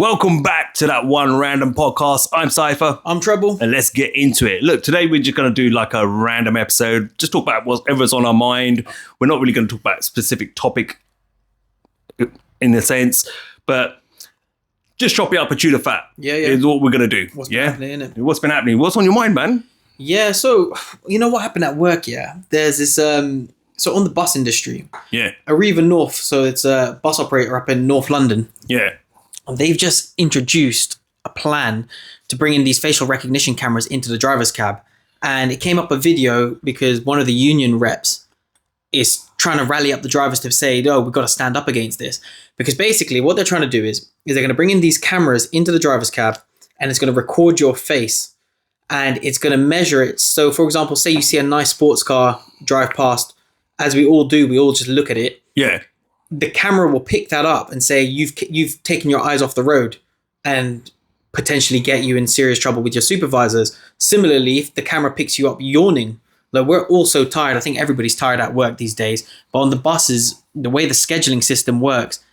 Welcome back to that one random podcast. I'm Cypher. I'm Treble. And let's get into it. Look, today we're just going to do like a random episode. Just talk about whatever's on our mind. We're not really going to talk about a specific topic in a sense, but just chop it up and chew the fat. Yeah. Is what we're going to do. What's been happening, innit? What's been happening? What's on your mind, man? Yeah, so you know what happened at work, yeah? There's this, so on the bus industry. Yeah. Arriva North, so it's a bus operator up in North London. Yeah. And they've just introduced a plan to bring in these facial recognition cameras into the driver's cab. And it came up a video because one of the union reps is trying to rally up the drivers to say, oh, we've got to stand up against this. Because basically what they're trying to do is they're going to bring in these cameras into the driver's cab and it's going to record your face and it's going to measure it. So for example, say you see a nice sports car drive past, as we all do, we all just look at it. Yeah. The camera will pick that up and say you've taken your eyes off the road and potentially get you in serious trouble with your supervisors. Similarly, if the camera picks you up yawning, like we're all so tired. I think everybody's tired at work these days. But on the buses, the way the scheduling system works,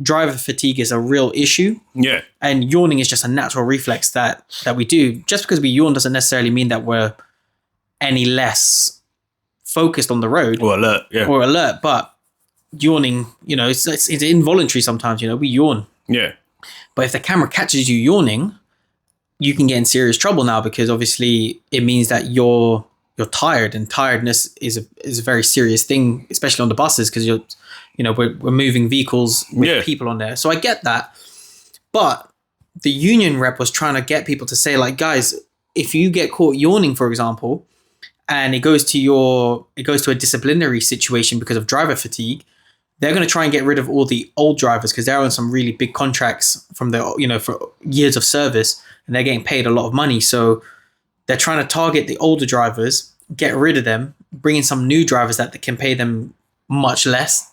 driver fatigue is a real issue. Yeah. And yawning is just a natural reflex that we do. Just because we yawn doesn't necessarily mean that we're any less focused on the road. Or alert, yeah. Or alert, but yawning, you know, it's involuntary sometimes, you know, we yawn. Yeah. But if the camera catches you yawning, you can get in serious trouble now because obviously it means that you're tired, and tiredness is a very serious thing, especially on the buses because we're moving vehicles with people on there. So I get that. But the union rep was trying to get people to say, like, guys, if you get caught yawning, for example, and it goes to a disciplinary situation because of driver fatigue, they're going to try and get rid of all the old drivers because they're on some really big contracts from for years of service and they're getting paid a lot of money. So they're trying to target the older drivers, get rid of them, bring in some new drivers that can pay them much less.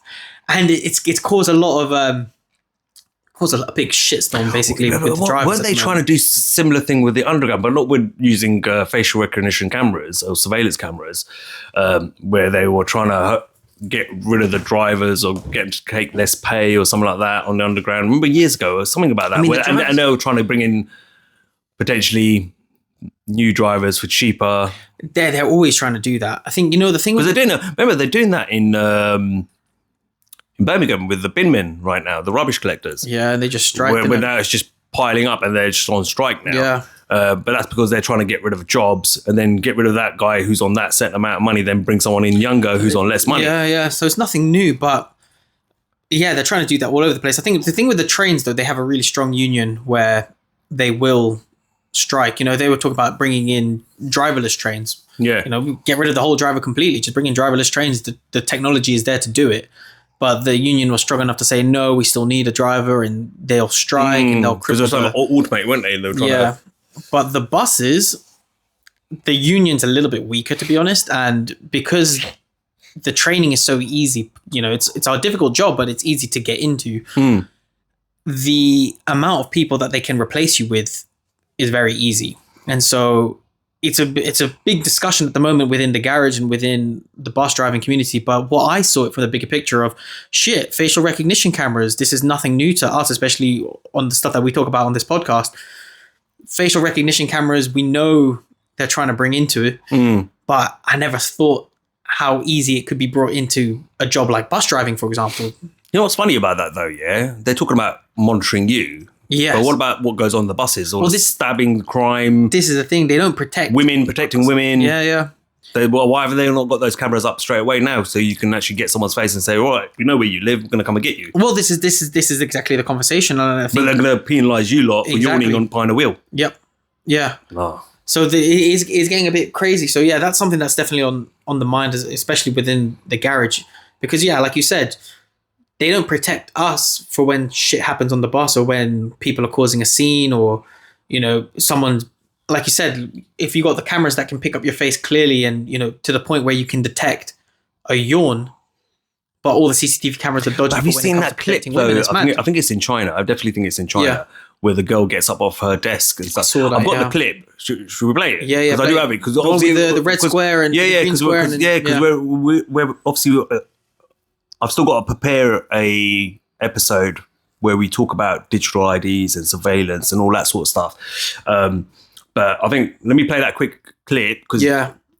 And it's caused a lot of, a big shitstorm basically with the drivers. Weren't they trying to do similar thing with the underground, but not with using facial recognition cameras or surveillance cameras, where they were trying to get rid of the drivers or get to take less pay or something like that on the underground? Remember years ago, or something about that. I mean, and they were trying to bring in potentially new drivers for cheaper. They're always trying to do that. I think, the thing was they're doing that in Birmingham with the bin men right now, the rubbish collectors. Yeah, and they just strike. Where now it's just piling up and they're just on strike now. Yeah. But that's because they're trying to get rid of jobs and then get rid of that guy who's on that set amount of money, then bring someone in younger who's on less money. Yeah. So it's nothing new, but yeah, they're trying to do that all over the place. I think the thing with the trains, though, they have a really strong union where they will strike. They were talking about bringing in driverless trains. Yeah. Get rid of the whole driver completely. Just bring in driverless trains. The technology is there to do it. But the union was strong enough to say, no, we still need a driver, and they'll strike and they'll cripple. Because they're automated, weren't they? They were trying to... But the buses, the union's a little bit weaker, to be honest. And because the training is so easy, it's a difficult job, but it's easy to get into. The amount of people that they can replace you with is very easy. And so it's a big discussion at the moment within the garage and within the bus driving community. But what I saw it from the bigger picture of facial recognition cameras, this is nothing new to us, especially on the stuff that we talk about on this podcast. Facial recognition cameras, we know they're trying to bring into it, but I never thought how easy it could be brought into a job like bus driving, for example. You know what's funny about that, though, yeah? They're talking about monitoring you. Yes. But what about what goes on the buses? Or this stabbing, crime? This is the thing. They don't protect... Protecting women. Yeah. Why have they not got those cameras up straight away now so you can actually get someone's face and say, all right, we know where you live, we're going to come and get you? Well, this is exactly the conversation. And I think, but they're going to penalise you lot for yawning on behind a wheel. Yep. Yeah. Oh. So it's getting a bit crazy. So yeah, that's something that's definitely on the mind, especially within the garage. Because yeah, like you said, they don't protect us for when shit happens on the bus or when people are causing a scene or, someone, like you said, if you got the cameras that can pick up your face clearly and, to the point where you can detect a yawn, but all the CCTV cameras are dodgy. Have you seen that clip though? I think it's in China. I definitely think it's in China where the girl gets up off her desk and stuff. I've got the clip. Should we play it? Yeah. Because I do have it. Because obviously the red square and the green square. Because we're obviously... I've still got to prepare a episode where we talk about digital IDs and surveillance and all that sort of stuff. But I think, let me play that quick clip, because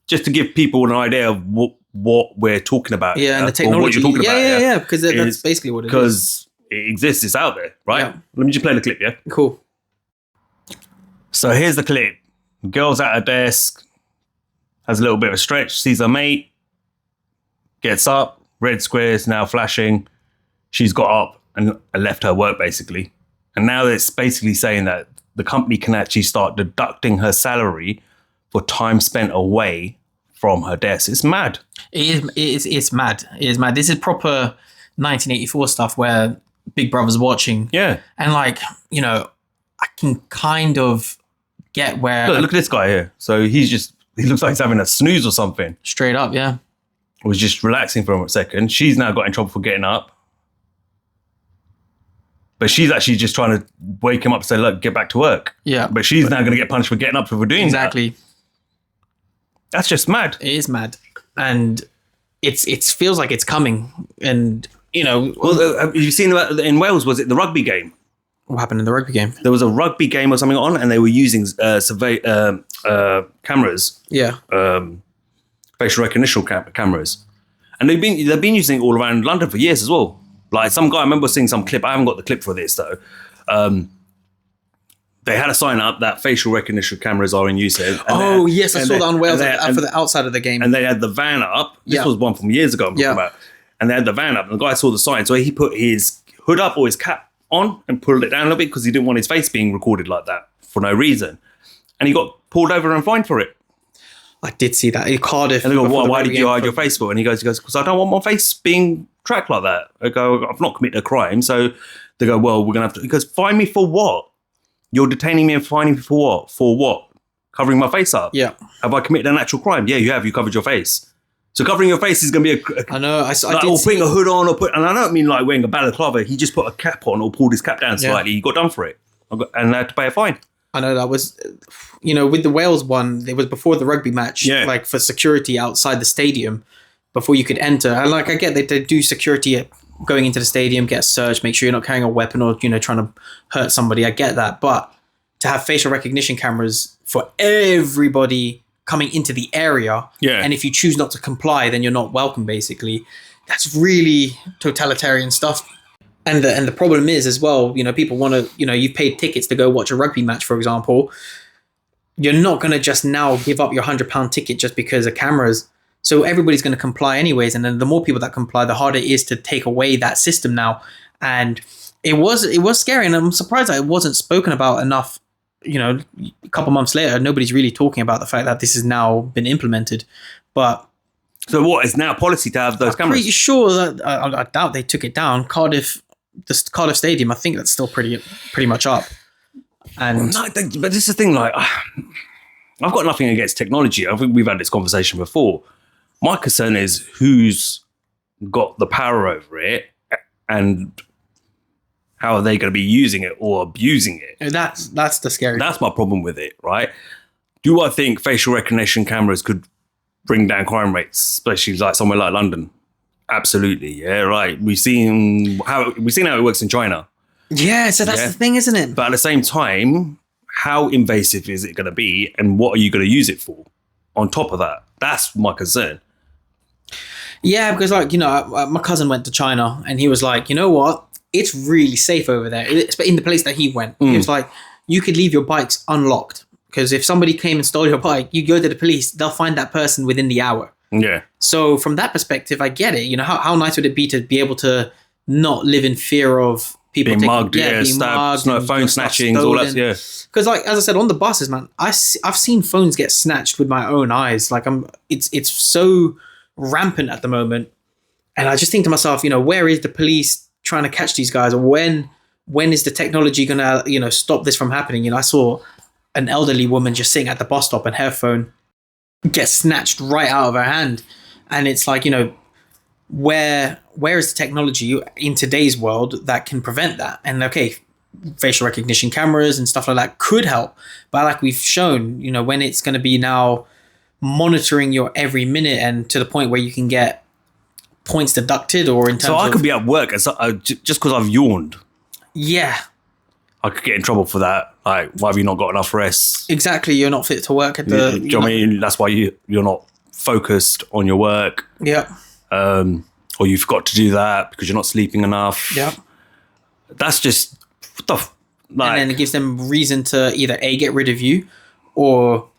just to give people an idea of what we're talking about. Yeah, and the technology. What you're talking about. Yeah, because that's basically what it is. Because it exists, it's out there, right? Yeah. Let me just play the clip, yeah? Cool. So here's the clip. Girl's at her desk, has a little bit of a stretch, sees her mate, gets up, red squares now flashing. She's got up and left her work, basically. And now it's basically saying that the company can actually start deducting her salary for time spent away from her desk. It's mad. It's mad. It is mad. This is proper 1984 stuff where Big Brother's watching. Yeah. And like, you know, I can kind of get where... Look at this guy here. So he looks like he's having a snooze or something. Straight up, yeah. Was just relaxing for a second. She's now got in trouble for getting up. But she's actually just trying to wake him up and say, look, get back to work. Yeah. But she's now going to get punished for getting up for doing that. Exactly. That's just mad. It is mad. And it feels like it's coming. And, you know... Well, have you seen that in Wales, was it the rugby game? What happened in the rugby game? There was a rugby game or something on, and they were using cameras. Yeah. Facial recognition cameras. And they've been using it all around London for years as well. Like some guy, I remember seeing some clip. I haven't got the clip for this though. They had a sign up that facial recognition cameras are in use here. Yes, I saw that on Wales for the outside of the game. And they had the van up. This was one from years ago I'm talking about. And they had the van up, and the guy saw the sign. So he put his hood up or his cap on and pulled it down a little bit because he didn't want his face being recorded like that for no reason. And he got pulled over and fined for it. I did see that in Cardiff. And they go, why did you hide your face for? And he goes, because I don't want my face being tracked like that. I go, I've not committed a crime. So they go, well, we're going to have to... He goes, fine me for what? You're detaining me and fining me for what? For what? Covering my face up? Yeah. Have I committed an actual crime? Yeah, you have. You covered your face. So covering your face is going to be I know. I did or putting a hood on, and I don't mean like wearing a balaclava. He just put a cap on or pulled his cap down slightly. He got done for it. And I had to pay a fine. I know that was, you know, with the Wales one, it was before the rugby match, like for security outside the stadium before you could enter. And like, I get they do security going into the stadium, get a search, make sure you're not carrying a weapon or, you know, trying to hurt somebody. I get that. But to have facial recognition cameras for everybody coming into the area. Yeah. And if you choose not to comply, then you're not welcome, basically. That's really totalitarian stuff. And the problem is as well, you know, people want to, you know, you've paid tickets to go watch a rugby match, for example. You're not going to just now give up your £100 ticket just because of cameras. So everybody's going to comply anyways. And then the more people that comply, the harder it is to take away that system now. And it was scary. And I'm surprised that it wasn't spoken about enough. You know, a couple months later, nobody's really talking about the fact that this has now been implemented. But so what is now policy to have those cameras? Pretty sure that I doubt they took it down. Cardiff Stadium, I think that's still pretty much up. And no, but this is the thing. Like, I've got nothing against technology. I think we've had this conversation before. My concern is who's got the power over it, and how are they going to be using it or abusing it? That's the scary. That's my problem with it, right? Do I think facial recognition cameras could bring down crime rates, especially like somewhere like London? Absolutely, yeah, right. We've seen how it works in China. Yeah, so that's the thing, isn't it? But at the same time, how invasive is it going to be, and what are you going to use it for? On top of that, that's my concern. Yeah, because like, you know, my cousin went to China, and he was like, you know what? It's really safe over there. It's in the place that he went. He was like, you could leave your bikes unlocked, because if somebody came and stole your bike, you go to the police, they'll find that person within the hour. Yeah. So from that perspective, I get it. You know, how nice would it be to be able to not live in fear of people being mugged, stabbed, phone snatchings, all that, yeah. Because like, as I said, on the buses, man, I've seen phones get snatched with my own eyes. Like it's so rampant at the moment. And I just think to myself, you know, where is the police trying to catch these guys? Or when is the technology going to, you know, stop this from happening? You know, I saw an elderly woman just sitting at the bus stop and her phone gets snatched right out of her hand. And it's like, you know, where is the technology in today's world that can prevent that? And okay, facial recognition cameras and stuff like that could help. But like we've shown, you know, when it's going to be now monitoring your every minute and to the point where you can get points deducted or in terms of... So I could be at work just because I've yawned. Yeah, I could get in trouble for that. Like, why have you not got enough rest? exactly. You're not fit to work at Do the. you know what I mean? That's why you're not focused on your work. Yeah, Or you forgot to do that because you're not sleeping enough. yeah. That's just stuff. Like, And then it gives them reason to either A, get rid of you, or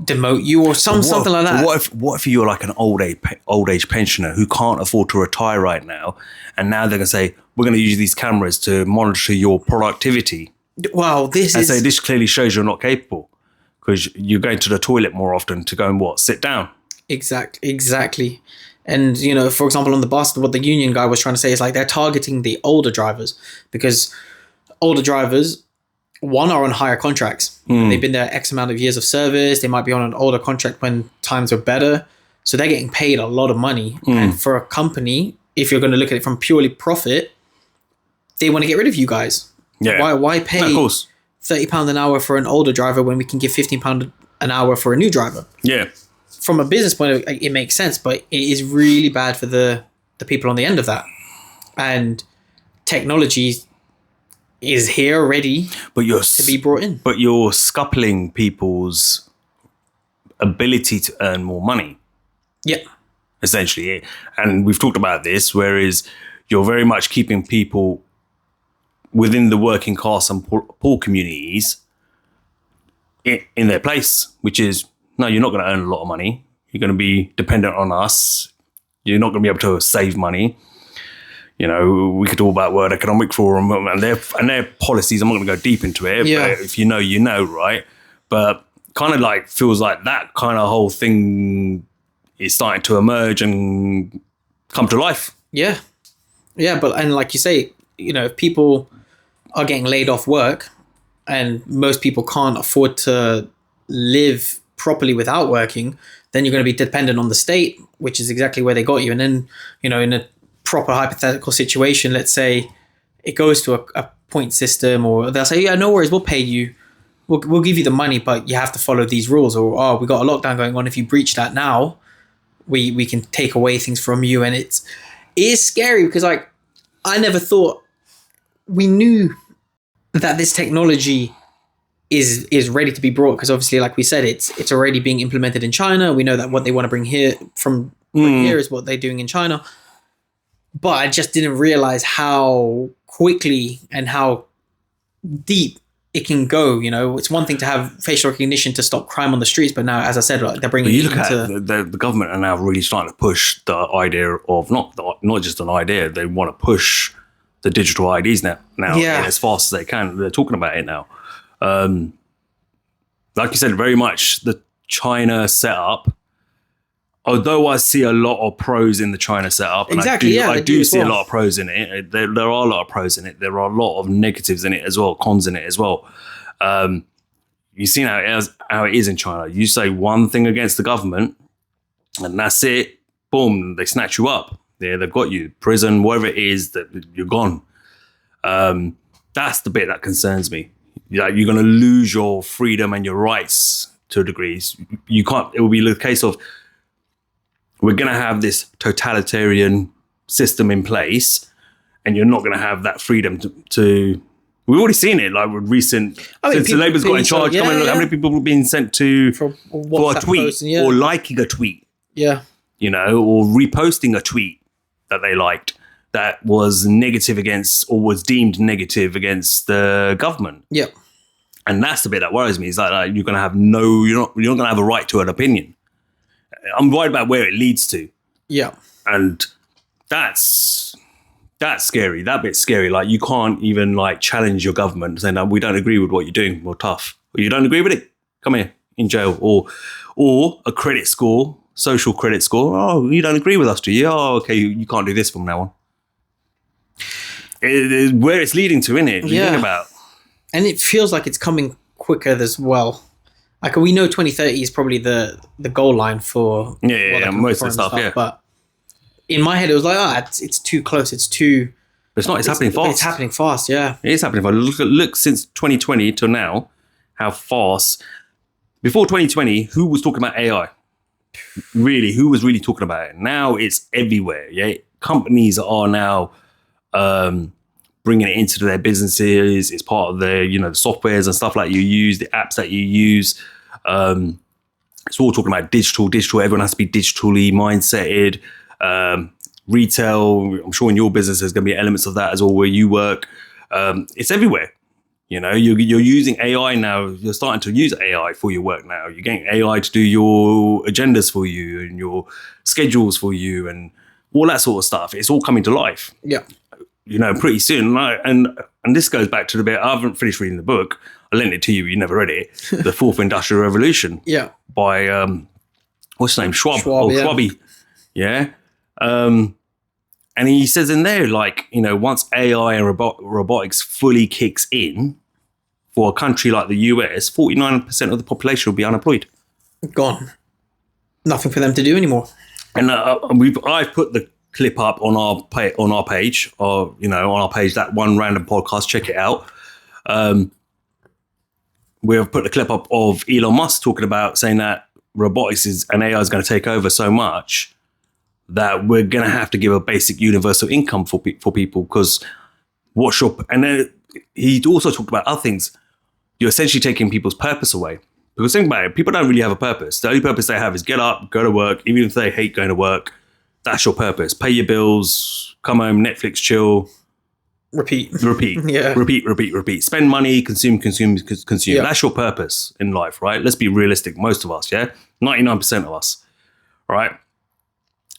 demote you, or something like that. What if you're like an old age pensioner who can't afford to retire right now, and now they're gonna say we're gonna use these cameras to monitor your productivity, Wow, and say this clearly shows you're not capable because you're going to the toilet more often to go and sit down. Exactly. And, you know, for example, on the bus, what the union guy was trying to say is like they're targeting the older drivers because older drivers, one, are on higher contracts. They've been there X amount of years of service. They might be on an older contract when times are better. So they're getting paid a lot of money. And for a company, if you're going to look at it from purely profit, they want to get rid of you guys. Yeah. Why pay of course. £30 an hour for an older driver when we can give £15 an hour for a new driver? Yeah. From a business point of view, it makes sense, but it is really bad for the people on the end of that. And technology is here ready to be brought in. But you're scuppling people's ability to earn more money. Yeah. Essentially. And we've talked about this, whereas you're very much keeping people within the working class and poor communities in their place, which is, no, you're not going to earn a lot of money. You're going to be dependent on us. You're not going to be able to save money. You know, we could talk about World Economic Forum and their policies. I'm not going to go deep into it. Yeah. But if you know, right? But kind of like feels like that kind of whole thing is starting to emerge and come to life. Yeah. Yeah. And like you say, you know, if people are getting laid off work and most people can't afford to live properly without working, then you're going to be dependent on the state, which is exactly where they got you. And then, you know, in a proper hypothetical situation, let's say it goes to a point system, or they'll say, yeah, no worries, we'll pay you. We'll give you the money, but you have to follow these rules. Or, oh, we got a lockdown going on. If you breach that now, we can take away things from you. And it is scary because, like, I never thought we knew that this technology is ready to be brought, because obviously, like we said, it's already being implemented in China. We know that what they want to bring here here is what they're doing in China. But I just didn't realize how quickly and how deep it can go. You know, it's one thing to have facial recognition to stop crime on the streets, but now, as I said, like, they're bringing it into... The government are now really starting to push the idea of not just an idea. They want to push the digital IDs now as fast as they can. They're talking about it now. Like you said, very much the China setup. Although I see a lot of pros in the China setup, and I do see a lot of pros in it. There are a lot of pros in it. There are a lot of negatives in it as well, cons in it as well. You see how it is in China. You say one thing against the government, and that's it. Boom, they snatch you up. Yeah, they've got you. Prison, whatever it is, that you're gone. That's the bit that concerns me. You're going to lose your freedom and your rights to a degree. You can't. It will be the case of, we're going to have this totalitarian system in place, and you're not going to have that freedom to. We've already seen it, like with recent, since the Labour's got in charge. How many people have been sent to for a tweet or liking a tweet? Yeah, you know, or reposting a tweet that they liked that was negative against, or was deemed negative against the government. Yeah, and that's the bit that worries me. Is that you're going to have you're not going to have a right to an opinion. I'm worried about where it leads to. Yeah. And that's scary. That bit's scary. Like, you can't even like challenge your government saying, no, we don't agree with what you're doing. We're tough. Or you don't agree with it? Come here, in jail. Or a credit score, social credit score. Oh, you don't agree with us, do you? Oh, okay, you can't do this from now on. Where it's leading to, isn't it? You think about. And it feels like it's coming quicker as well. Like, we know 2030 is probably the goal line for most of the stuff, yeah. But in my head, it was like, it's too close. It's too. It's not. It's happening fast. It's happening fast. Yeah, it is happening fast. Look since 2020 till now, how fast. Before 2020, who was talking about AI? Really, who was really talking about it? Now it's everywhere. Yeah, companies are now bringing it into their businesses. It's part of their, the softwares and stuff like you use, the apps that you use. It's all talking about digital. Everyone has to be digitally mindseted. Retail, I'm sure in your business there's going to be elements of that as well where you work. It's everywhere. You're using AI now. You're starting to use AI for your work now. You're getting AI to do your agendas for you and your schedules for you and all that sort of stuff. It's all coming to life. Yeah. Pretty soon. And this goes back to the bit, I haven't finished reading the book. I lent it to you. You never read it. The Fourth Industrial Revolution. Yeah. By, what's his name? Schwabi. Yeah. And he says in there, once AI and robotics fully kicks in for a country like the US, 49% of the population will be unemployed. Gone. Nothing for them to do anymore. And I've put the clip up on our page, or on our page, that one random podcast. Check it out. We've put the clip up of Elon Musk talking about saying that robotics and AI is going to take over so much that we're going to have to give a basic universal income for people, because and then he also talked about other things. You're essentially taking people's purpose away. Because think about it, people don't really have a purpose. The only purpose they have is get up, go to work, even if they hate going to work. That's your purpose. Pay your bills, come home, Netflix, chill. Repeat. Yeah. Repeat. Spend money, consume. Yeah. That's your purpose in life, right? Let's be realistic. Most of us, yeah? 99% of us, right?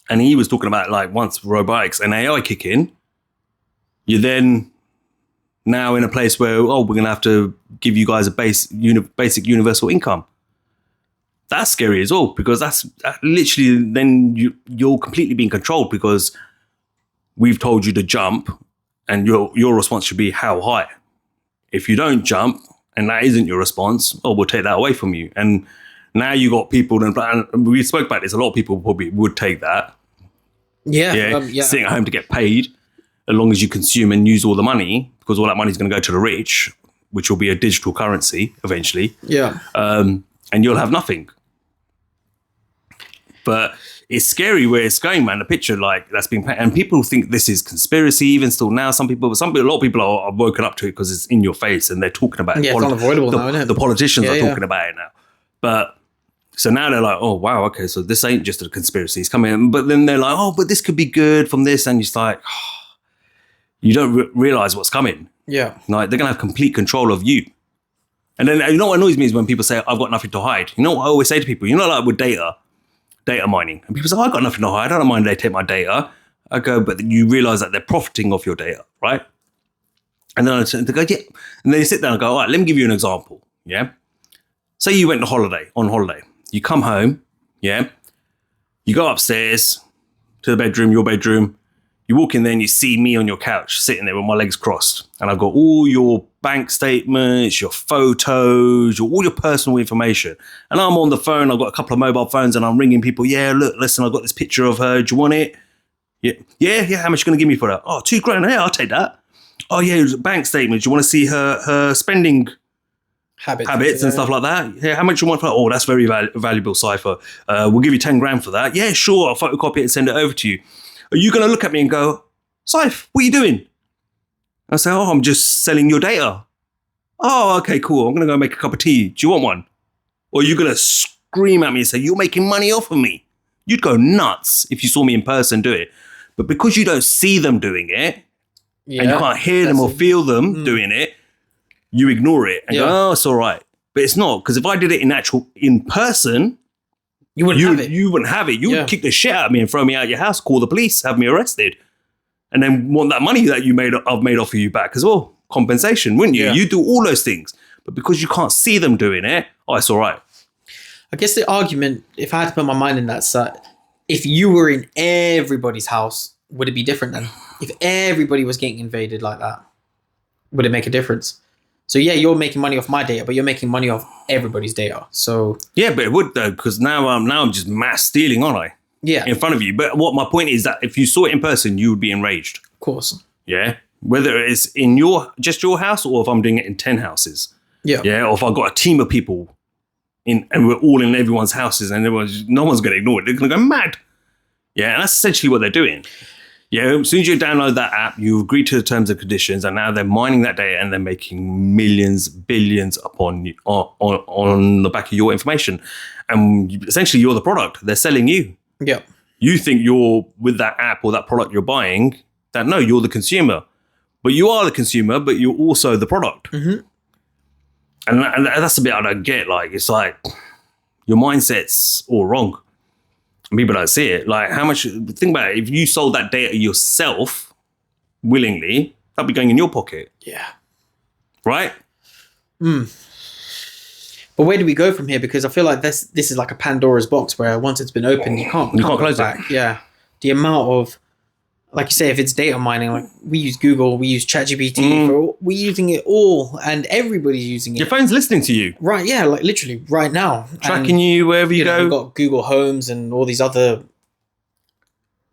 And he was talking about once robotics and AI kick in, you're then now in a place where, we're going to have to give you guys a basic universal income. That's scary as well, because that's literally then you're completely being controlled, because we've told you to jump and your response should be how high. If you don't jump and that isn't your response, we'll take that away from you. And now you got people, and we spoke about this, a lot of people probably would take that. Yeah. Sitting at home to get paid, as long as you consume and use all the money, because all that money is going to go to the rich, which will be a digital currency eventually. Yeah. And you'll have nothing. But it's scary where it's going, man. The picture that's being painted, and people think this is conspiracy even still now. A lot of people are woken up to it because it's in your face and they're talking about it. Yeah, it's unavoidable now, isn't it? The politicians are talking about it now. But so now they're like, oh, wow, okay, so this ain't just a conspiracy. It's coming. But then they're like, oh, but this could be good from this. And it's like, you don't realize what's coming. Yeah. They're going to have complete control of you. And then, what annoys me is when people say, I've got nothing to hide. You know what I always say to people? With data mining. And people say, I've got nothing to hide. I don't mind they take my data. I go, but you realize that they're profiting off your data, right? And then they go, yeah. And they sit down and go, all right, let me give you an example. Yeah. Say you went on holiday. You come home, yeah. You go upstairs to your bedroom. You walk in there and you see me on your couch, sitting there with my legs crossed. And I've got all your bank statements, your photos, all your personal information. And I'm on the phone. I've got a couple of mobile phones and I'm ringing people. Yeah, look, listen, I've got this picture of her. Do you want it? Yeah. How much are you going to give me for that? Oh, $2,000. Yeah, I'll take that. Oh, yeah, bank statement. Do you want to see her spending habits and stuff like that? Yeah, how much you want for that? Oh, that's very valuable, Cypher. We'll give you $10,000 for that. Yeah, sure. I'll photocopy it and send it over to you. Are you going to look at me and go, Cypher, what are you doing? I say, oh, I'm just selling your data. Oh, okay, cool. I'm going to go make a cup of tea. Do you want one? Or are you going to scream at me and say, you're making money off of me? You'd go nuts if you saw me in person do it. But because you don't see them doing it, and you can't hear them or feel them doing it, you ignore it and go, oh, it's all right. But it's not, because if I did it in person, you wouldn't have it. You wouldn't have it. You would kick the shit out of me and throw me out of your house, call the police, have me arrested, and then want that money that I've made off of you back as well. Compensation, wouldn't you? Yeah. You do all those things. But because you can't see them doing it, it's all right. I guess the argument, if I had to put my mind in that, if you were in everybody's house, would it be different then? If everybody was getting invaded like that, would it make a difference? So yeah, you're making money off my data, but you're making money off everybody's data. So yeah, but it would though, because now I'm just mass stealing, aren't I? Yeah, in front of you. But what my point is that if you saw it in person, you would be enraged. Of course. Yeah, whether it's in just your house or if I'm doing it in 10 houses. Yeah, yeah, or if I've got a team of people and we're all in everyone's houses and no one's going to ignore it. They're going to go mad. Yeah, and that's essentially what they're doing. Yeah, as soon as you download that app, you agree to the terms and conditions, and now they're mining that data and they're making millions, billions on the back of your information. And essentially, you're the product. They're selling you. Yeah. You think you're with that app or that product you're buying, that no, you're the consumer. But you are the consumer, but you're also the product. Mm-hmm. And that's the bit I don't get. Like, it's like your mindset's all wrong. People don't see it. Like, how much, think about it. If you sold that data yourself willingly, that'd be going in your pocket. Yeah. Right? But where do we go from here? Because I feel like this is like a Pandora's box where once it's been opened, you can't close go back. Yeah. The amount of, like you say, if it's data mining, like we use Google, we use ChatGPT, we're using it all, and everybody's using it. Your phone's listening to you. Right, yeah, like literally right now. Tracking you wherever you go. We've got Google Homes and all these other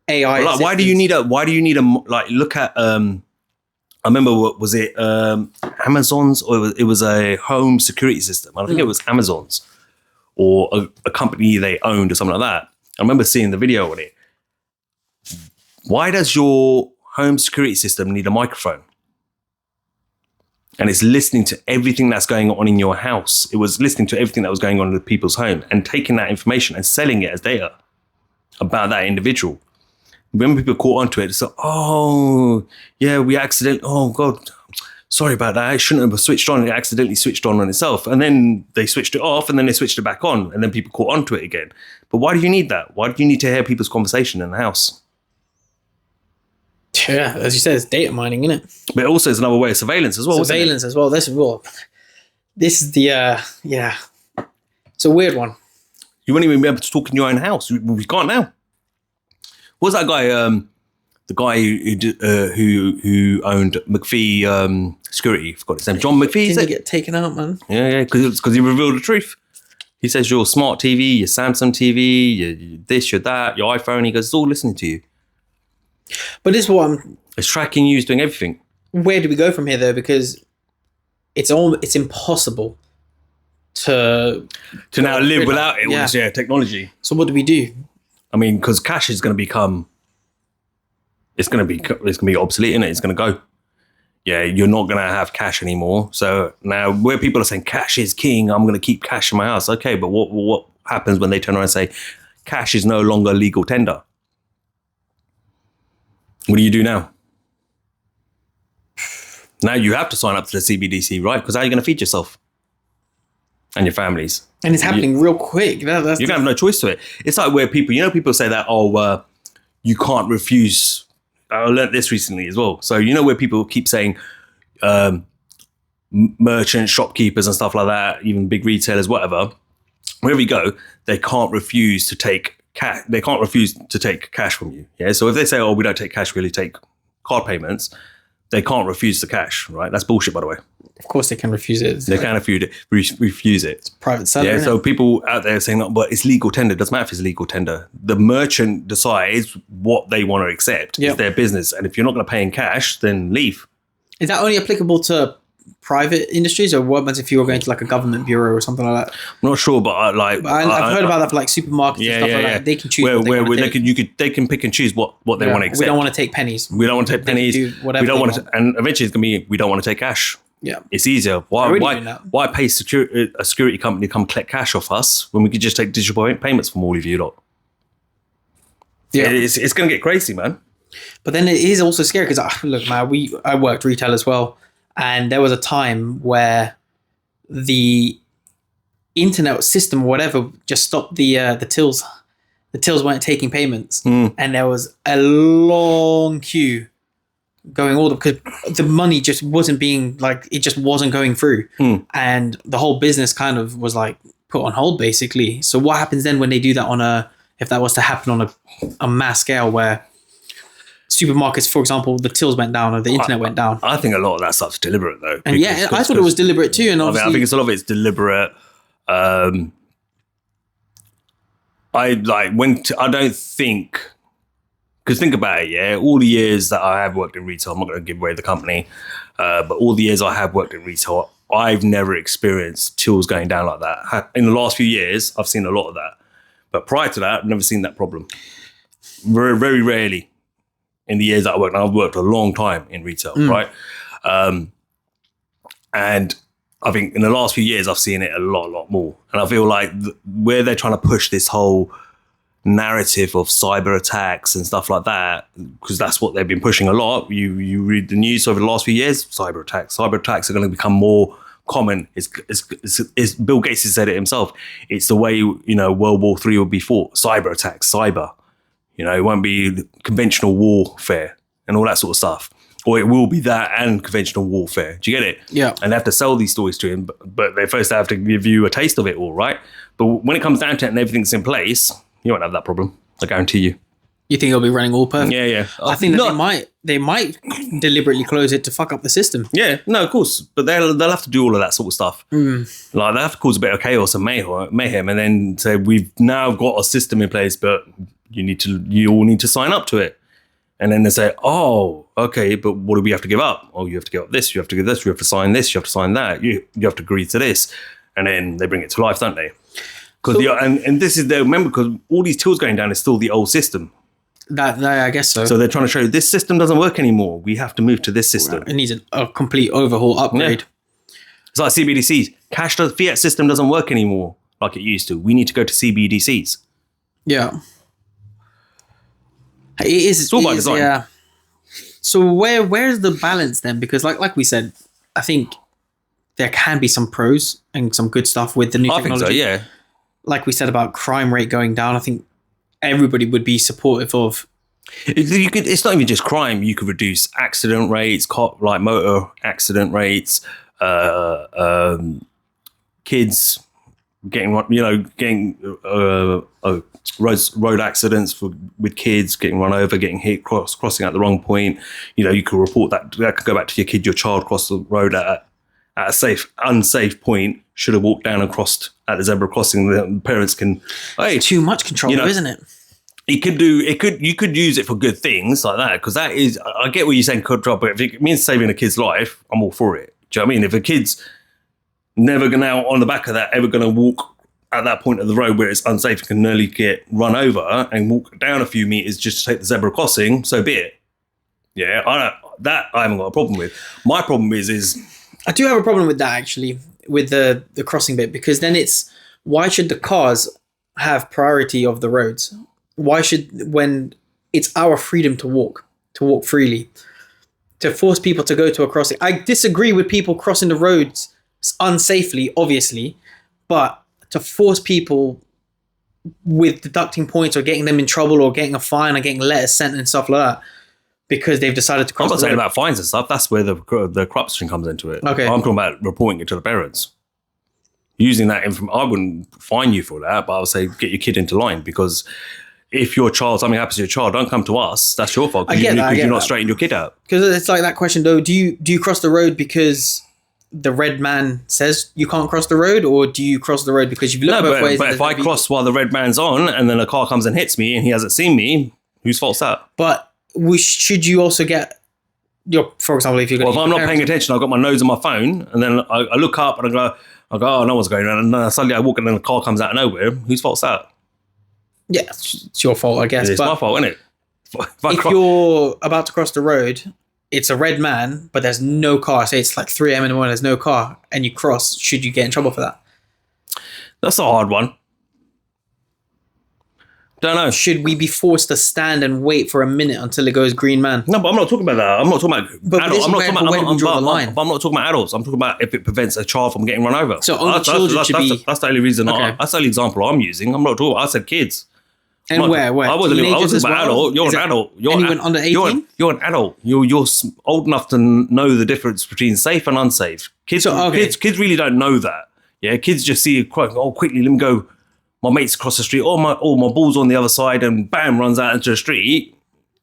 AI. Like, why do you need a, like, look at, I remember, what was it, Amazon's, or it was a home security system. I think it was Amazon's, or a company they owned or something like that. I remember seeing the video on it. Why does your home security system need a microphone? And it's listening to everything that's going on in your house. It was listening to everything that was going on in people's home and taking that information and selling it as data about that individual. When people caught onto it, it's like, oh, yeah, we accidentally, oh, God, sorry about that. It shouldn't have switched on. It accidentally switched on itself. And then they switched it off, and then they switched it back on. And then people caught onto it again. But why do you need that? Why do you need to hear people's conversation in the house? Yeah, as you said, it's data mining, isn't it? But also it's another way of surveillance as well. Surveillance as well. This is the yeah. It's a weird one. You wouldn't even be able to talk in your own house. We can't now. What was that guy? The guy who owned McPhee Security. I forgot his name. John McPhee. Didn't he get taken out, man? Yeah, because he revealed the truth. He says your smart TV, your Samsung TV, your this, your that, your iPhone. He goes, it's all listening to you. But this is what it's tracking you, it's doing everything. Where do we go from here, though? Because it's impossible to now live without it. Yeah. Technology. So what do we do? I mean, because cash is going to become, it's going to be obsolete, innit? It's going to go. Yeah, you're not going to have cash anymore. So now, where people are saying cash is king, I'm going to keep cash in my house. Okay, but what happens when they turn around and say cash is no longer legal tender? What do you do now? Now you have to sign up to the CBDC, right? Because how are you going to feed yourself and your families? And it's happening real quick. You're going to have no choice to it. It's like where people say that, you can't refuse. I learned this recently as well. So, where people keep saying merchants, shopkeepers and stuff like that, even big retailers, whatever, wherever you go, they can't refuse to take cash. They can't refuse to take cash from you. Yeah. So if they say, "Oh, we don't take cash, we only take card payments," they can't refuse the cash, right? That's bullshit, by the way. Of course, they can refuse it. They can refuse it. It's private seller. Yeah. So people out there saying, "No, but it's legal tender." Doesn't matter if it's legal tender. The merchant decides what they want to accept. Yep. It's their business, and if you're not going to pay in cash, then leave. Is that only applicable to private industries, or what happens if you were going to like a government bureau or something like that? I'm not sure, but I've heard about that for like supermarkets and stuff like that. They can choose they can pick and choose what they want to accept. We don't want to take pennies. We don't want to take pennies. We don't want to, and eventually it's gonna be we don't want to take cash. Yeah, it's easier. Why pay a security company to come collect cash off us when we could just take digital payments from all of you lot? Yeah, it's gonna get crazy, man. But then it is also scary because look, man, I worked retail as well. And there was a time where the internet system or whatever just stopped the tills. The tills weren't taking payments. And there was a long queue going all because the money just wasn't being it just wasn't going through. And the whole business kind of was like put on hold basically. So what happens then when they do that if that was to happen on a mass scale where supermarkets, for example, the tills went down or the internet went down? I think a lot of that stuff's deliberate, though. And I thought it was deliberate too. And obviously, I think a lot of it's deliberate. I don't think, because think about it, yeah. All the years that I have worked in retail, I'm not going to give away the company, but all the years I have worked in retail, I've never experienced tills going down like that. In the last few years, I've seen a lot of that, but prior to that, I've never seen that problem. Very, very rarely. in the years that I worked. And I've worked a long time in retail, right? And I think in the last few years, I've seen it a lot more. And I feel like where they're trying to push this whole narrative of cyber attacks and stuff like that, because that's what they've been pushing a lot. You read the news over the last few years, cyber attacks are going to become more common. It's Bill Gates has said it himself. It's the way, World War III would be fought. Cyber attacks, cyber. It won't be conventional warfare and all that sort of stuff. Or it will be that and conventional warfare. Do you get it? Yeah. And they have to sell these stories to him, but they first have to give you a taste of it all, right? But when it comes down to it and everything's in place, you won't have that problem. I guarantee you. You think it'll be running all perfect? Yeah. I think that they might deliberately close it to fuck up the system. Yeah, no, of course. But they'll have to do all of that sort of stuff. Like, they have to cause a bit of chaos and mayhem, and then say, we've now got a system in place, but you all need to sign up to it. And then they say, oh, okay, but what do we have to give up? Oh, you have to give up this, you have to give this, you have to sign this, you have to sign that, you have to agree to this. And then they bring it to life, don't they? Because and this is remember, because all these tools going down is still the old system. That I guess so. So they're trying to show you this system doesn't work anymore. We have to move to this system. It needs a complete overhaul, upgrade. Yeah. It's like CBDCs. Fiat system doesn't work anymore like it used to. We need to go to CBDCs. Yeah. It is. It's all by design. Yeah. So where's the balance then? Because like we said, I think there can be some pros and some good stuff with the new technology. I think so, yeah. Like we said about crime rate going down, I think everybody would be supportive of. It's not even just crime. You could reduce accident rates, like motor accident rates, kids getting road accidents with kids getting run over, getting hit, crossing at the wrong point. You could report that could go back to your child crossed the road at a unsafe point, should have walked down and crossed at the zebra crossing. The parents can, it's too much control, isn't it? You could use it for good things like that, because that is, I get what you're saying, control, but if it means saving a kid's life, I'm all for it. Do you know what I mean? If a kid's never going out on the back of that, ever going to walk at that point of the road where it's unsafe, can nearly get run over and walk down a few meters just to take the zebra crossing, so be it. Yeah, I haven't got a problem with. My problem is I do have a problem with that, actually, with the crossing bit, because then why should the cars have priority of the roads? Why should, when it's our freedom to walk freely, to force people to go to a crossing? I disagree with people crossing the roads unsafely, obviously, but to force people with deducting points or getting them in trouble or getting a fine or getting letters sent and stuff like that because they've decided to cross the road. I'm not saying about fines and stuff. That's where the corruption comes into it. Okay. I'm talking about reporting it to the parents. Using that information, I wouldn't fine you for that, but I would say get your kid into line, because if something happens to your child, don't come to us. That's your fault, because you're not straightening your kid out. Because it's like that question though: do you cross the road because the red man says you can't cross the road, or do you cross the road because you've looked both ways? But if I cross while the red man's on, and then a car comes and hits me, and he hasn't seen me, whose fault's that? But should you also get for example, if you're if I'm not paying attention, I've got my nose on my phone, and then I look up and I go, oh, no one's going on, and then suddenly I walk and then the car comes out of nowhere. Whose fault's that? Yeah, it's your fault, I guess. It's my fault, isn't it? If you're about to cross the road, it's a red man, but there's no car. Say it's like 3 a.m. in the morning, there's no car, and you cross. Should you get in trouble for that? That's a hard one. Don't know. Should we be forced to stand and wait for a minute until it goes green man? No, but I'm not talking about that. I'm not talking about adults. I'm not talking about adults. I'm talking about if it prevents a child from getting run over. So only children should be... That's the only reason. Okay. That's the only example I'm using. I'm not talking... I said kids. And where? I wasn't an adult. You're an adult. Anyone under 18? You're an adult. You're old enough to know the difference between safe and unsafe. Kids really don't know that. Yeah, kids just see it quickly, let me go. My mate's across the street. My ball's on the other side, and bam, runs out into the street.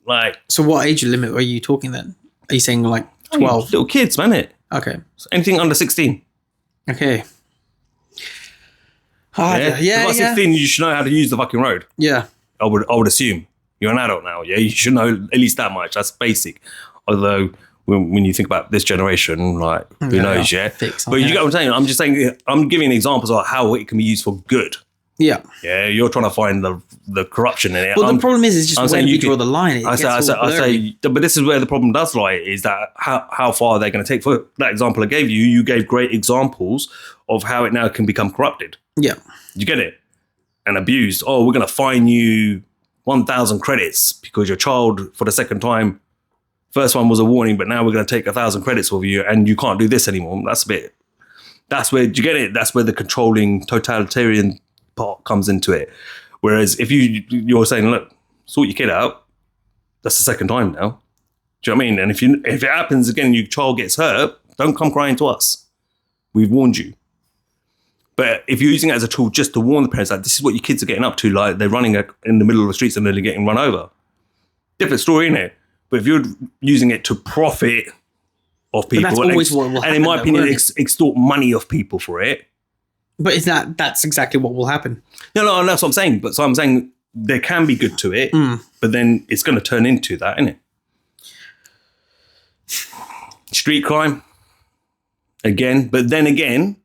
Like, so what age limit are you talking then? Are you saying like 12? Little kids, man. Okay. Anything under 16. Okay. Yeah. If 16, you should know how to use the fucking road. Yeah. I would assume. You're an adult now, yeah? You should know at least that much. That's basic. Although, when you think about this generation, like, who knows, yeah? But you get what I'm saying? I'm just saying, I'm giving examples of how it can be used for good. Yeah. Yeah, you're trying to find the corruption in it. Well, the problem is just where you draw the line. I say, but this is where the problem does lie, is that how far they're going to take. For that example I gave you, you gave great examples of how it now can become corrupted. Yeah. You get it? And abused. Oh, we're going to fine you 1,000 credits because your child, for the second time, first one was a warning, but now we're going to take 1,000 credits of you and you can't do this anymore. That's where, do you get it? That's where the controlling totalitarian part comes into it. Whereas if you're saying, look, sort your kid out, that's the second time now. Do you know what I mean? And if it happens again, your child gets hurt, don't come crying to us. We've warned you. But if you're using it as a tool just to warn the parents, like, this is what your kids are getting up to, like they're running in the middle of the streets and then they're getting run over. Different story, innit? But if you're using it to profit off people, that's always what will happen, and in my opinion, extort money off people for it. But that's exactly what will happen. No, that's what I'm saying. But so I'm saying there can be good to it, but then it's going to turn into that, isn't it? Street crime, again. But then again,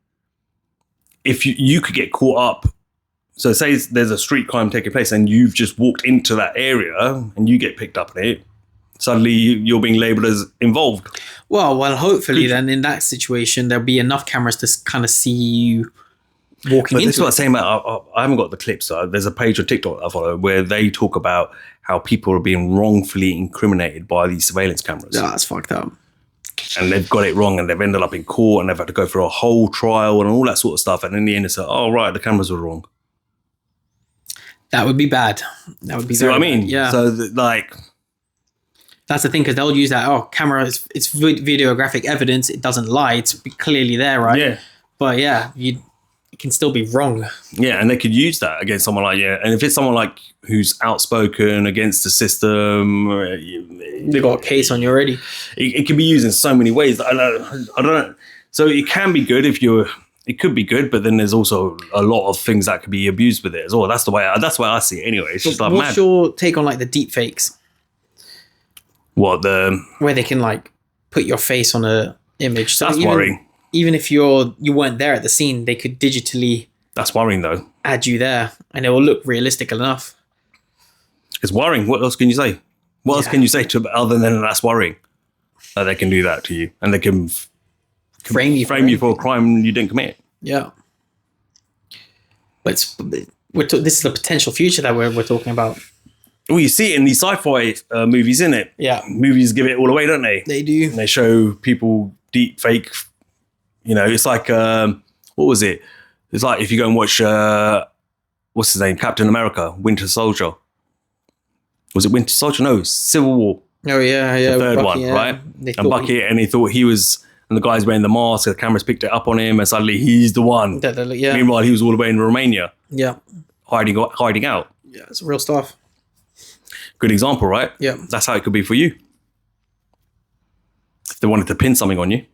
if you could get caught up, so say there's a street crime taking place and you've just walked into that area and you get picked up in it, suddenly you're being labelled as involved. Well, hopefully then in that situation, there'll be enough cameras to kind of see you walking into it. This is what I'm saying about, I haven't got the clips. There's a page on TikTok that I follow where they talk about how people are being wrongfully incriminated by these surveillance cameras. Yeah, that's fucked up. And they've got it wrong and they've ended up in court and they've had to go through a whole trial and all that sort of stuff. And in the end, it's like, oh, right, the cameras were wrong. That would be bad. That would be See what I mean? Bad. Yeah. So, that's the thing, because they'll use that, camera, it's videographic evidence. It doesn't lie. It's clearly there, right? Yeah. But yeah, it can still be wrong. Yeah, and they could use that against someone like, and if it's someone like who's outspoken against the system, they got a case on you already. It can be used in so many ways. I don't know. So it can be good it could be good, but then there's also a lot of things that could be abused with it as well. That's the way I see it anyway. It's just like, what's your take on like the deep fakes? What, where they can like put your face on a image? So that's worrying. Even if you weren't there at the scene, they could digitally. That's worrying though. Add you there, and it will look realistic enough. It's worrying. What else can you say? What else can you say to other than that's worrying? That they can do that to you, and they can frame you for a crime you didn't commit. Yeah, but this is the potential future that we're talking about. Well, you see it in these sci-fi movies, isn't it? Yeah, movies give it all away, don't they? They do. And they show people deep fake. You know, it's like what was it? It's like if you go and watch what's his name, Captain America, Winter Soldier. Was it Winter Soldier? No, Civil War. Oh yeah, the third Bucky, one, right? And Bucky, and he thought he was, and the guy's wearing the mask. The cameras picked it up on him, and suddenly he's the one. Yeah. Meanwhile, he was all the way in Romania. Yeah. Hiding out. Yeah, it's real stuff. Good example, right? Yeah. That's how it could be for you. If they wanted to pin something on you.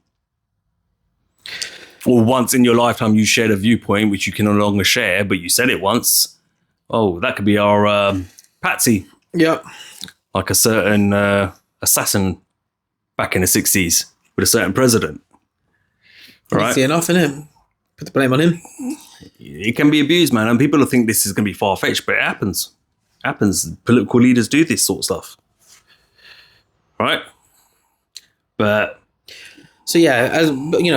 Or once in your lifetime you shared a viewpoint which you can no longer share, but you said it once. Oh, that could be our patsy. Yep. Like a certain assassin back in the 60s with a certain president. Right? Easy enough, innit? Put the blame on him. It can be abused, man. And people think this is going to be far-fetched, but it happens. Political leaders do this sort of stuff. Right? But... So yeah, as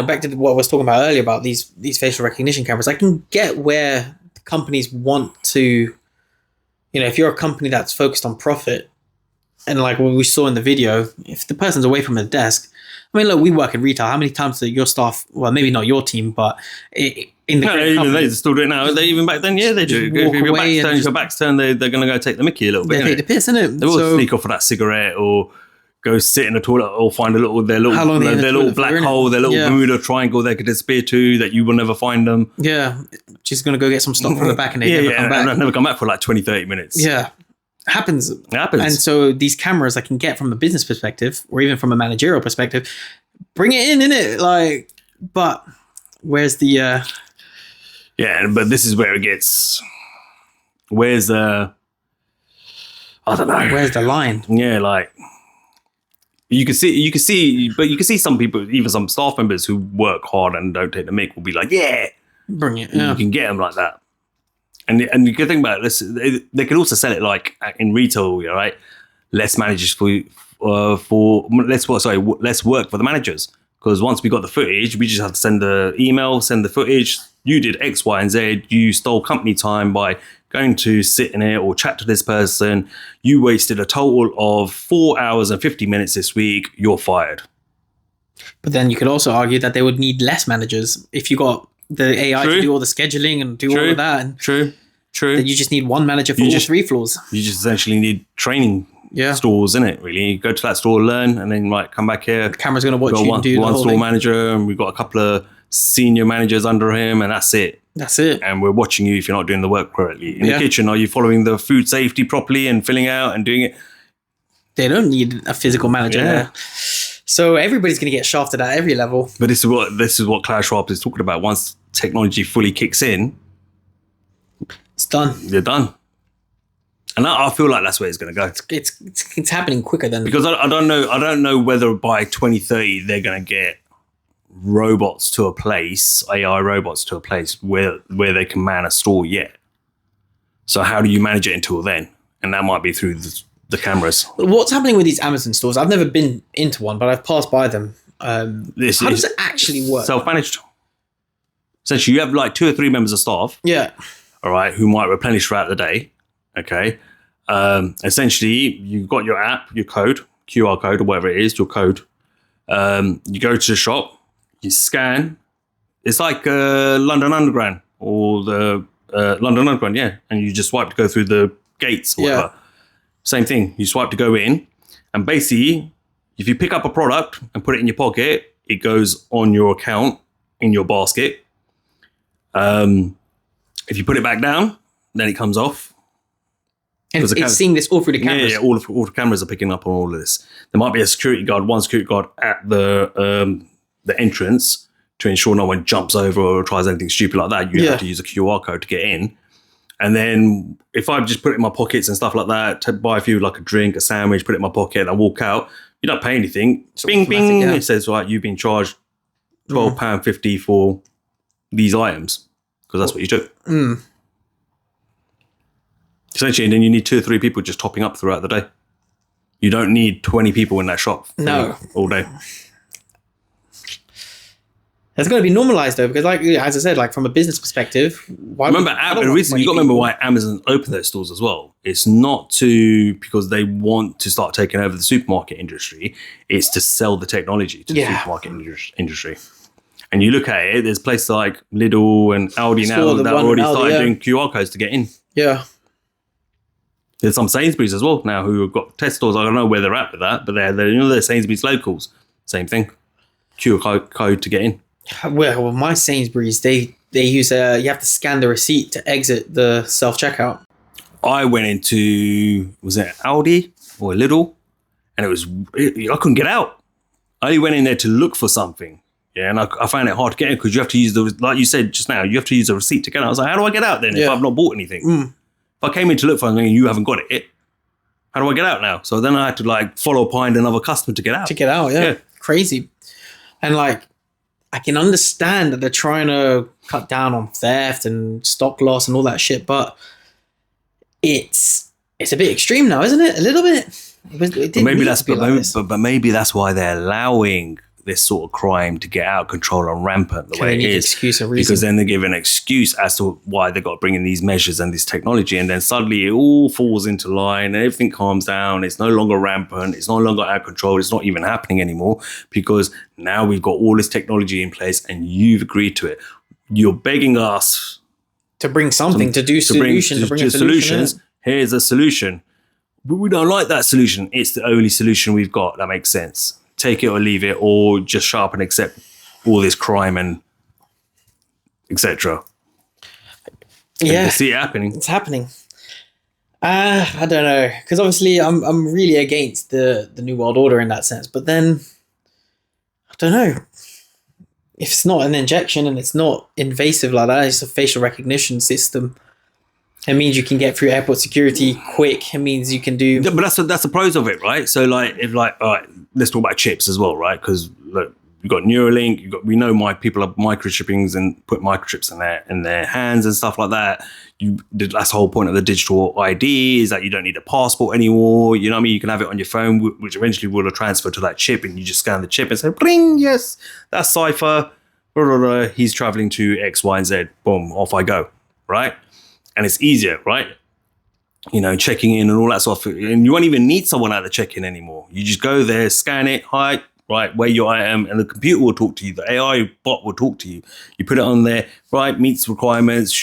back to what I was talking about earlier about these facial recognition cameras, I can get where companies want to, if you're a company that's focused on profit, and like what we saw in the video, if the person's away from the desk, I mean, look, we work in retail. How many times do your staff, well, maybe not your team, but in the even they still do it now. Even back then, yeah, they do. If your back's turned, they're going to go take the mickey a little bit. They take the piss, innit? They will sneak off for that cigarette or go sit in the toilet or find their little black hole, their little Bermuda triangle they could disappear to that you will never find them. Yeah. Just going to go get some stock from the back and they never come back. And never come back for like 20, 30 minutes. Yeah. It happens. And so these cameras I can get from a business perspective or even from a managerial perspective, bring it in, innit? Like, but where's the... Yeah, but this is where it gets... Where's the... I don't know. Where's the line? Yeah, like... You can see some people, even some staff members who work hard and don't take the mick will be like, yeah, bring it. Yeah. You can get them like that. And the good thing about this, they can also sell it like in retail, right? Less managers for less work for the managers. Because once we got the footage, we just have to send the email, send the footage. You did X, Y, and Z. You stole company time by going to sit in it or chat to this person. You wasted a total of 4 hours and 50 minutes this week. You're fired. But then you could also argue that they would need less managers if you got the AI to do all the scheduling and do all of that. And True. then you just need one manager for all 3 floors. You just essentially need training stores, innit, really. You go to that store, learn, and then come back here. The camera's going to watch you and do the one whole store thing. manager, and we've got a couple of senior managers under him, and that's it. That's it. And we're watching you if you're not doing the work correctly. In the kitchen, are you following the food safety properly and filling out and doing it? They don't need a physical manager there. So everybody's going to get shafted at every level. But this is what Klaus Schwab is talking about. Once technology fully kicks in, it's done. You're done. And I feel like that's where it's going to go. It's happening quicker than... Because I don't know whether by 2030 they're going to get robots to a place, AI robots to a place where they can man a store yet. So how do you manage it until then? And that might be through the cameras. What's happening with these Amazon stores? I've never been into one, but I've passed by them. How does it actually work? Self-managed. Essentially, you have like 2 or 3 members of staff. Yeah. All right, who might replenish throughout the day. Okay. Essentially, you've got your app, your code, QR code or whatever it is, your code. You go to the shop, you scan. It's like London Underground or the London Underground, yeah. And you just swipe to go through the gates or whatever. Same thing. You swipe to go in. And basically, if you pick up a product and put it in your pocket, it goes on your account in your basket. If you put it back down, then it comes off. And it's seeing this all through the cameras. Yeah, all the cameras are picking up on all of this. There might be a security guard, one security guard at the entrance to ensure no one jumps over or tries anything stupid like that. You have to use a QR code to get in. And then if I just put it in my pockets and stuff like that, to buy a few, like a drink, a sandwich, put it in my pocket and I walk out, you don't pay anything. It's bing, bing. Yeah. It says, right, you've been charged £12.50 for these items because that's what you do. Essentially, and then you need 2 or 3 people just topping up throughout the day. You don't need 20 people in that shop all day. It's got to be normalized though, because like as I said, like from a business perspective, you got to remember why Amazon opened those stores as well. It's not because they want to start taking over the supermarket industry. It's to sell the technology to the supermarket industry. And you look at it, there's places like Lidl and Aldi now that already started doing QR codes to get in. Yeah. There's some Sainsbury's as well now who have got test stores. I don't know where they're at with that, but they're Sainsbury's locals. Same thing. QR code to get in. Well, my Sainsbury's, they use you have to scan the receipt to exit the self-checkout. I went into, was it Aldi or Lidl? And I couldn't get out. I only went in there to look for something. Yeah, and I found it hard to get in because you have to use like you said just now, you have to use a receipt to get out. I was like, how do I get out then if I've not bought anything? If I came in to look for something and you haven't got it, how do I get out now? So then I had to follow behind another customer to get out. Yeah. Crazy. And I can understand that they're trying to cut down on theft and stock loss and all that shit, but it's a bit extreme now, isn't it? A little bit. But maybe that's why they're allowing this sort of crime to get out of control and rampant the way it is. Excuse or reason. Because then they give an excuse as to why they got to bring in these measures and this technology, and then suddenly it all falls into line and everything calms down. It's no longer rampant. It's no longer out of control. It's not even happening anymore because now we've got all this technology in place and you've agreed to it. You're begging us to bring something, to do solution, to bring a solutions. Here's a solution. But we don't like that solution. It's the only solution we've got that makes sense. Take it or leave it, or just shut up and accept all this crime and etc. Yeah, see it happening. It's happening. I don't know, because obviously I'm really against the New World Order in that sense. But then I don't know if it's not an injection and it's not invasive like that. It's a facial recognition system. It means you can get through airport security quick. It means you can do... Yeah, but that's the pros of it, right? So all right, let's talk about chips as well, right? Because look, You've got Neuralink. We know people are microchippings and put microchips in their hands and stuff like that. That's the whole point of the digital ID, is that you don't need a passport anymore. You know what I mean? You can have it on your phone, which eventually will transfer to that chip, and you just scan the chip and say, "Bling, yes, that's Cypher. Blah, blah, blah. He's traveling to X, Y, and Z. Boom, off I go." Right? And it's easier, right? You know, checking in and all that stuff. And you won't even need someone at the check-in anymore. You just go there, scan it, hi, right, where your item, and the computer will talk to you. The AI bot will talk to you. You put it on there, right, meets requirements,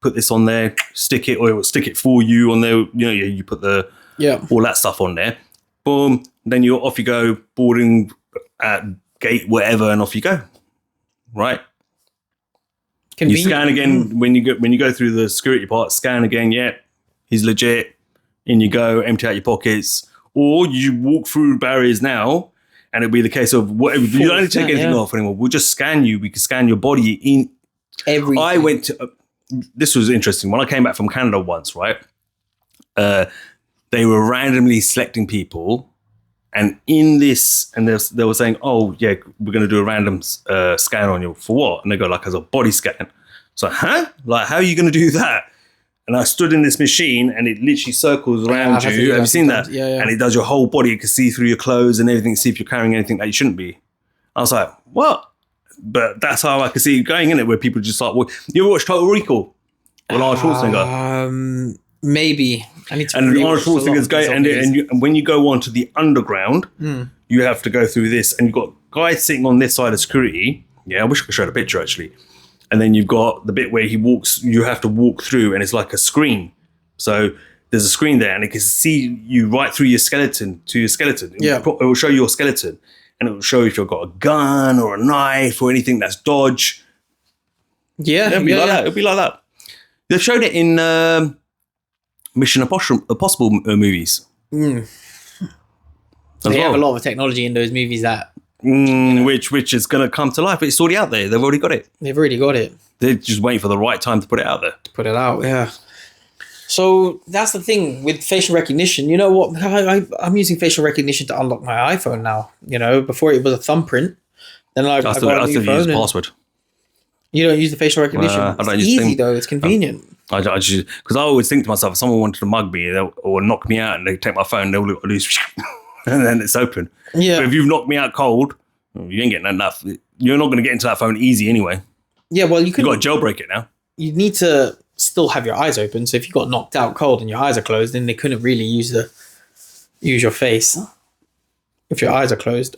put this on there, stick it, or it will stick it for you on there. You know, you put all that stuff on there. Boom, then you're off you go, boarding at gate, whatever, and off you go. Right? You scan again when you go through the security part, scan again, he's legit. In you go, empty out your pockets. Or you walk through barriers now, and it'll be the case of whatever. You don't need to take anything off anymore. We'll just scan you. We can scan your body in. Everything. I went to. This was interesting. When I came back from Canada once, right? They were randomly selecting people, and in this, and they were saying, "Oh yeah, we're going to do a random scan on you for what?" And they go like as a body scan. So, huh? Like, how are you going to do that? And I stood in this machine, and it literally circles around you. Have you seen that? Yeah. And it does your whole body. It can see through your clothes and everything, see if you're carrying anything that you shouldn't be. I was like, what? But that's how I could see it going in it, where people just like, you ever watch Total Recall? With Arnold Schwarzenegger? Maybe. I need to. And Arnold Schwarzenegger's going, and when you go onto the underground, you have to go through this, and you've got guys sitting on this side of security. Yeah, I wish I could show the picture actually. And then you've got the bit where you have to walk through, and it's like a screen. So there's a screen there, and it can see you right through your skeleton to your skeleton. It will show you your skeleton, and it will show if you've got a gun or a knife or anything that's dodge. It'll be like that. It'll be like that. They've showed it in Mission Impossible movies. They have a lot of technology in those movies that. Which is going to come to life. It's already out there. They've already got it. They're just waiting for the right time to put it out there. Yeah. So that's the thing with facial recognition. You know what? I'm using facial recognition to unlock my iPhone now. You know, before it was a thumbprint. Then I still use password. You don't use the facial recognition. It's easy though. It's convenient. I just because I always think to myself, if someone wanted to mug me or knock me out and they take my phone, they'll lose. And then it's open. Yeah. But if you've knocked me out cold, you ain't getting enough. You're not going to get into that phone easy anyway. Yeah, well, you've got to jailbreak it now. You need to still have your eyes open. So if you got knocked out cold and your eyes are closed, then they couldn't really use your face if your eyes are closed.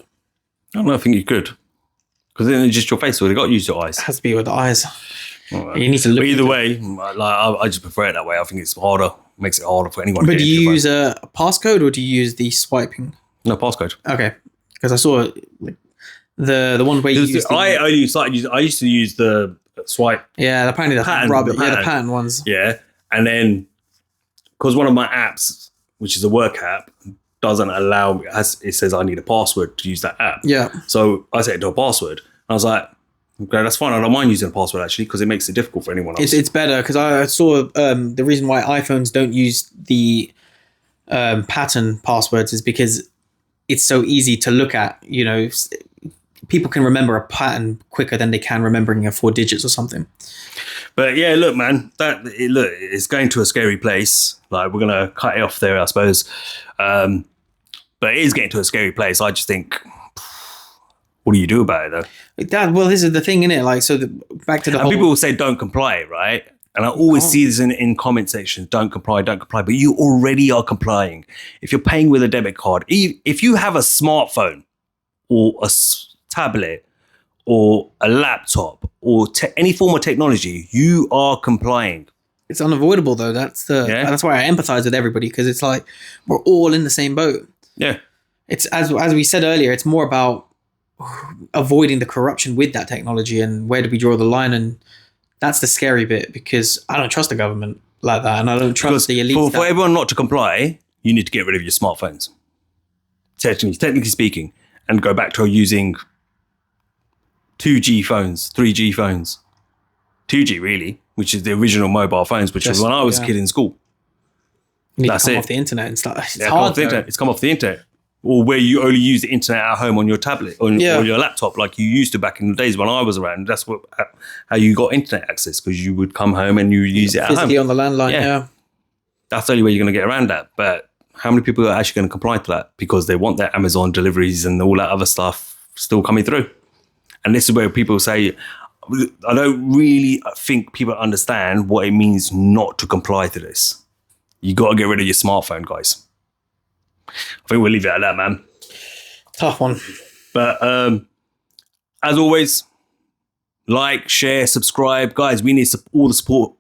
I don't think you could, because then it's just your face. So they got to use your eyes. It has to be with the eyes. Right. You need to look. But either way, I just prefer it that way. I think it's harder. Makes it harder for anyone. But do you use a passcode or do you use the swiping? No, passcode. Okay, because I saw like the one where you use. I used to use the swipe. Yeah, apparently the pattern. The pattern ones. Yeah, and then because one of my apps, which is a work app, doesn't allow me. It says I need a password to use that app. Yeah. So I set it to a password. I was like, okay, that's fine. I don't mind using a password actually because it makes it difficult for anyone else. It's better because I saw the reason why iPhones don't use the pattern passwords is because it's so easy to look at. You know, people can remember a pattern quicker than they can remembering 4 digits or something. But yeah, look, man, it's going to a scary place. Like we're gonna cut it off there, I suppose. But it is getting to a scary place. I just think. What do you do about it though? Well, this is the thing, innit? Like, so back to the whole... people will say don't comply, right? And I always see this in comment sections, don't comply. But you already are complying. If you're paying with a debit card, if you have a smartphone or a tablet or a laptop or any form of technology, you are complying. It's unavoidable though. That's why I empathize with everybody because it's like we're all in the same boat. Yeah. It's as we said earlier, it's more about avoiding the corruption with that technology and where do we draw the line, and that's the scary bit because I don't trust the government like that and I don't trust the elite. For everyone not to comply, you need to get rid of your smartphones, technically speaking, and go back to using 2G phones, 3G phones, 2G really, which is the original mobile phones, which was when I was a kid in school. You need to come off the internet and stuff. It's hard. It's come off the internet. or where you only use the internet at home on your tablet or Yeah. your laptop, like you used to back in the days when I was around. That's how you got internet access, because you would come home and you would use it at home. Physically on the landline, Yeah. yeah. That's the only way you're going to get around that. But how many people are actually going to comply to that because they want their Amazon deliveries and all that other stuff still coming through? And this is where people say, I don't really think people understand what it means not to comply to this. You got to get rid of your smartphone, guys. I think we'll leave it at that, man. Tough one. But as always, like, share, subscribe. Guys, we need all the support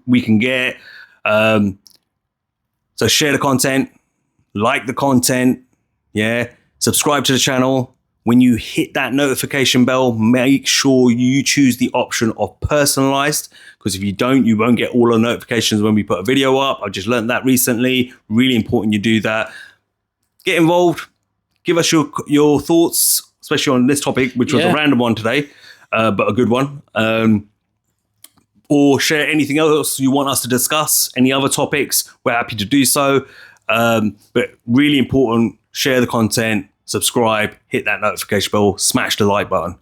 we can get. So share the content, like the content, subscribe to the channel. When you hit that notification bell, make sure you choose the option of personalized, because if you don't, you won't get all the notifications when we put a video up. I just learned that recently. Really important you do that. Get involved. Give us your thoughts, especially on this topic, which was a random one today, but a good one. Or share anything else you want us to discuss, any other topics, we're happy to do so. But really important, share the content, subscribe, hit that notification bell, smash the like button.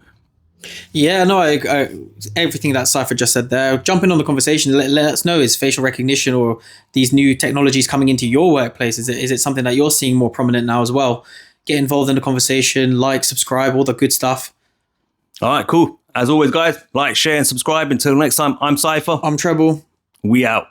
Yeah, no, I everything that Cypher just said there. Jump in on the conversation. Let us know, is facial recognition or these new technologies coming into your workplace? Is it something that you're seeing more prominent now as well? Get involved in the conversation, like, subscribe, all the good stuff. All right, cool. As always, guys, like, share, and subscribe. Until next time, I'm Cypher. I'm Treble. We out.